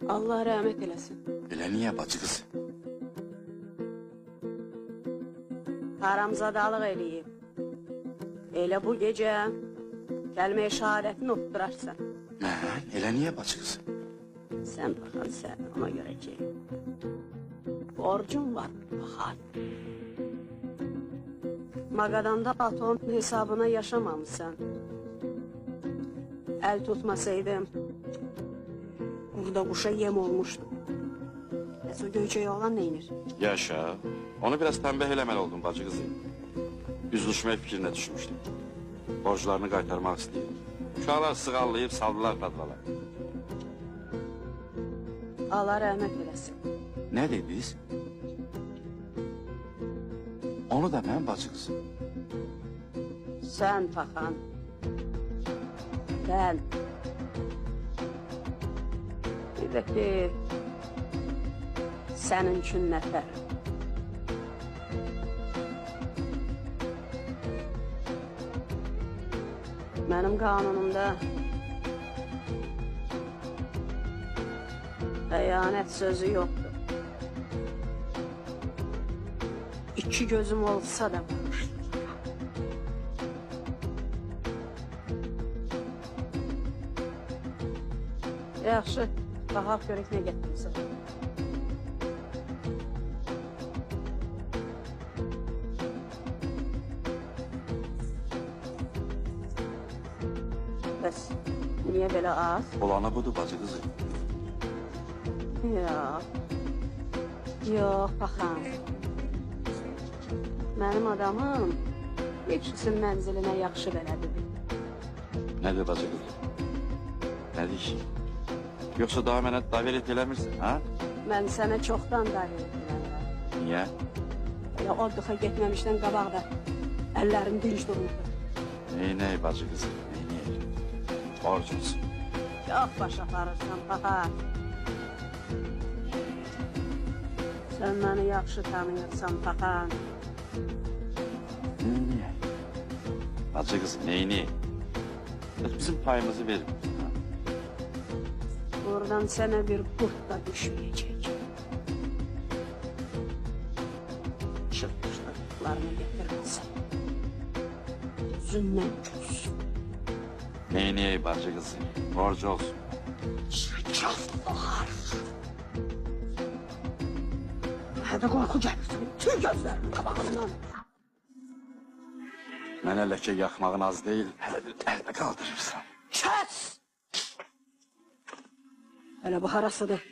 Allah rəhmət eləsin. Elə niyə bacı qızı? Haramzadalıq eləyib. Elə bu gecə kəlmə-i şəhadətini oxudurarsan. Mən, elə niyə bacı qızı? Sən baxan sən, ona görə ki, borcun var, baxan. Maqadanda atom hesabına yaşamamışsan. El tutmasaydım, burada quşa yem olmuşdu. Bəs o göyçəyi olan neynir? Yaşa, onu biraz tembih eləməli oldum bacı qızı. Üzleşmək fikrinə düşmüşdüm. Borclarını qaytarmaq istəyirdim. Uşaqlar sığallayıb saldılar padvala. Allah rəhmət eləsin. Nə dediniz? Onu da mən bacı qızı. Sən baxan. Sən. Bir də ki, sənin üçün nəfər. Mənim qanunumda xəyanət sözü yoxdur. İki gözüm olsa da bağışlayacağım. Yaxşı, baxaq görək nə gətirmişsən. Bəs, niyə belə az? Olanı budur bacı qızı. Yox. Yox, baxan. Mənim adamım hepsinin mənzilinə yaxşı bələdidir. Nədir bacı qızı? Nədir ki? Yoxsa daha mənə davet eləmirsən, ha? Mən sənə çoxdan davet edirəm. Niyə? Elə orduxa getməmişdən qabaq da əllərim dinç dururdu. Neynək bacı qızı, neynək? Borc olsun. Yox baş aparırsan, baxan. Sən məni yaxşı tanıyırsan, baxan. Neynək? Bacı qızı, neynək? Bizim payımızı verin. Buradan sənə bir qurt da düşməyəcək. Çırpışlarını getirməsən. Üzündən küs. Neynək bacı qızı, borc olsun. Çırpışlar. Hədə qorxu gəlirsən, tüy gözlərini qabağından. Mənə ləkə yaxmağın az deyil, hələ bir əldə qaldırırsan. Kəs! Hələ bu harasıdır?